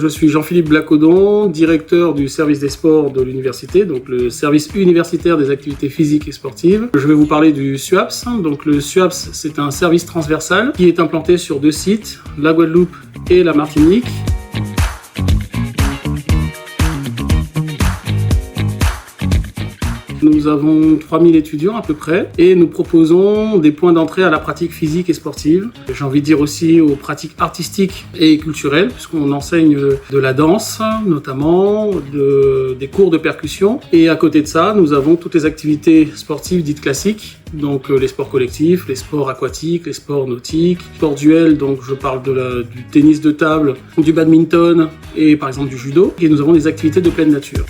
je suis Jean-Philippe Blacodon, directeur du service des sports de l'université, donc le service universitaire des activités physiques et sportives. Je vais vous parler du SUAPS. Donc le SUAPS, c'est un service transversal qui est implanté sur 2 sites, la Guadeloupe et la Martinique. Nous avons 3000 étudiants à peu près et nous proposons des points d'entrée à la pratique physique et sportive. J'ai envie de dire aussi aux pratiques artistiques et culturelles puisqu'on enseigne de la danse notamment, des cours de percussion. Et à côté de ça, nous avons toutes les activités sportives dites classiques. Donc les sports collectifs, les sports aquatiques, les sports nautiques, sports duels, donc je parle du tennis de table, du badminton et par exemple du judo. Et nous avons des activités de pleine nature.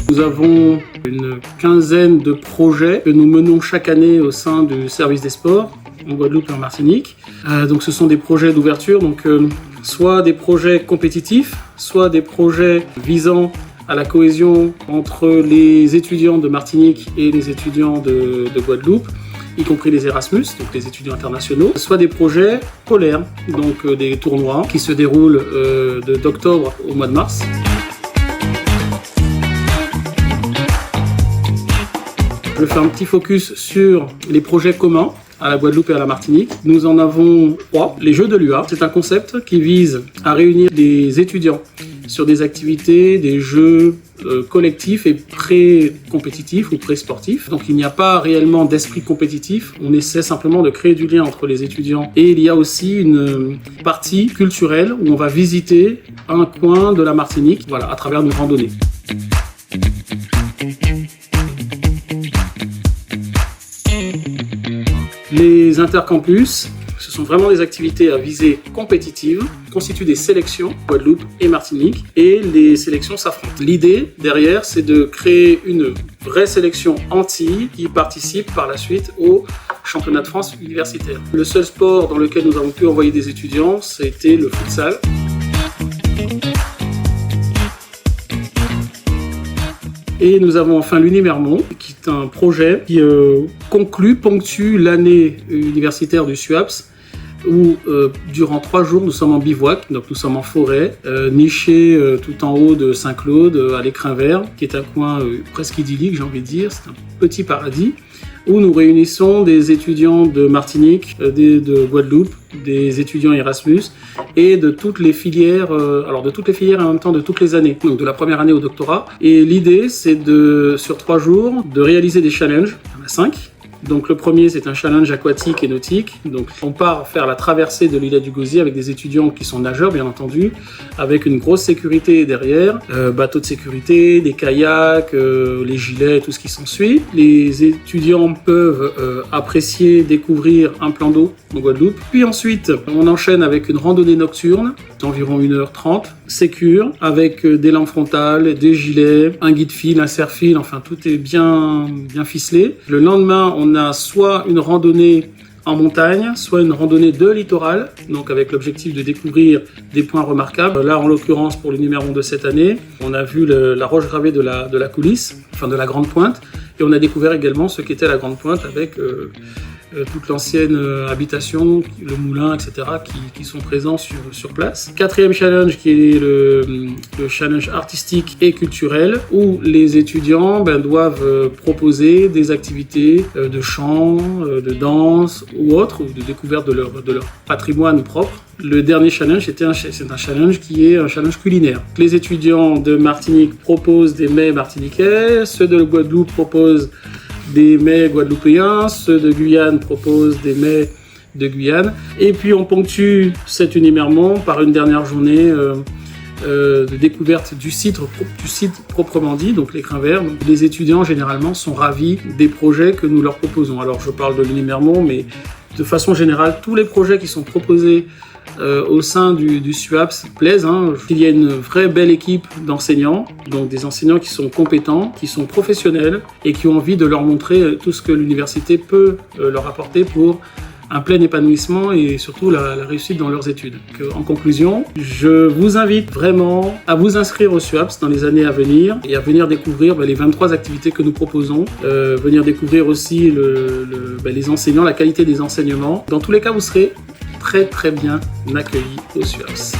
Nous avons une quinzaine de projets que nous menons chaque année au sein du service des sports en Guadeloupe et en Martinique. Donc ce sont des projets d'ouverture, donc soit des projets compétitifs, soit des projets visant à la cohésion entre les étudiants de Martinique et les étudiants de Guadeloupe, y compris les Erasmus, donc les étudiants internationaux, soit des projets polaires, donc des tournois qui se déroulent d'octobre au mois de mars. Je vais faire un petit focus sur les projets communs à la Guadeloupe et à la Martinique. Nous en avons 3. Les Jeux de l'UA, c'est un concept qui vise à réunir des étudiants sur des activités, des jeux collectifs et pré-compétitifs ou pré-sportifs. Donc il n'y a pas réellement d'esprit compétitif, on essaie simplement de créer du lien entre les étudiants. Et il y a aussi une partie culturelle où on va visiter un coin de la Martinique, voilà, à travers une randonnée. Les intercampus, ce sont vraiment des activités à visée compétitive, constituent des sélections, Guadeloupe et Martinique, et les sélections s'affrontent. L'idée derrière, c'est de créer une vraie sélection Antilles qui participe par la suite au championnat de France universitaire. Le seul sport dans lequel nous avons pu envoyer des étudiants, c'était le futsal. Et nous avons enfin l'Unimermont, qui est un projet qui ponctue l'année universitaire du SUAPS, où durant 3 jours nous sommes en bivouac, donc nous sommes en forêt, nichés tout en haut de Saint-Claude, à l'Écrin Vert, qui est un coin presque idyllique, j'ai envie de dire, c'est un petit paradis, où nous réunissons des étudiants de Martinique, de Guadeloupe, des étudiants Erasmus et de toutes les filières, et en même temps de toutes les années, donc de la première année au doctorat. Et l'idée, c'est sur 3 jours, de réaliser des challenges, il y en a 5. Donc le premier, c'est un challenge aquatique et nautique. Donc on part faire la traversée de l'îlet du Gosier avec des étudiants qui sont nageurs, bien entendu, avec une grosse sécurité derrière, bateau de sécurité, des kayaks, les gilets, tout ce qui s'ensuit. Les étudiants peuvent apprécier, découvrir un plan d'eau en Guadeloupe. Puis ensuite, on enchaîne avec une randonnée nocturne d'environ 1h30, sécure, avec des lampes frontales, des gilets, un guide-fil, un serre-fil, enfin tout est bien ficelé. Le lendemain, on a soit une randonnée en montagne, soit une randonnée de littoral, donc avec l'objectif de découvrir des points remarquables. Là, en l'occurrence, pour l'Unimermont de cette année, on a vu la roche gravée de la coulisse, enfin de la Grande Pointe, et on a découvert également ce qu'était la Grande Pointe avec toute l'ancienne habitation, le moulin, etc., qui sont présents sur place. 4e challenge qui est le challenge artistique et culturel, où les étudiants doivent proposer des activités de chant, de danse ou autres, ou de découverte de leur patrimoine propre. Le dernier challenge, c'est un challenge qui est un challenge culinaire. Les étudiants de Martinique proposent des mets martiniquais, ceux de Guadeloupe proposent des mets guadeloupéens, ceux de Guyane proposent des mets de Guyane. Et puis on ponctue cet Unimermont par une dernière journée de découverte du site proprement dit, donc l'Écrin Vert. Donc, les étudiants généralement sont ravis des projets que nous leur proposons. Alors je parle de l'Unimermont, mais de façon générale, tous les projets qui sont proposés au sein du SUAPS plaisent. Il y a une vraie belle équipe d'enseignants, donc des enseignants qui sont compétents, qui sont professionnels et qui ont envie de leur montrer tout ce que l'université peut leur apporter pour un plein épanouissement et surtout la réussite dans leurs études. Donc, en conclusion, je vous invite vraiment à vous inscrire au SUAPS dans les années à venir et à venir découvrir les 23 activités que nous proposons, venir découvrir aussi les enseignants, la qualité des enseignements. Dans tous les cas, vous serez très très bien accueillis au SUAPS.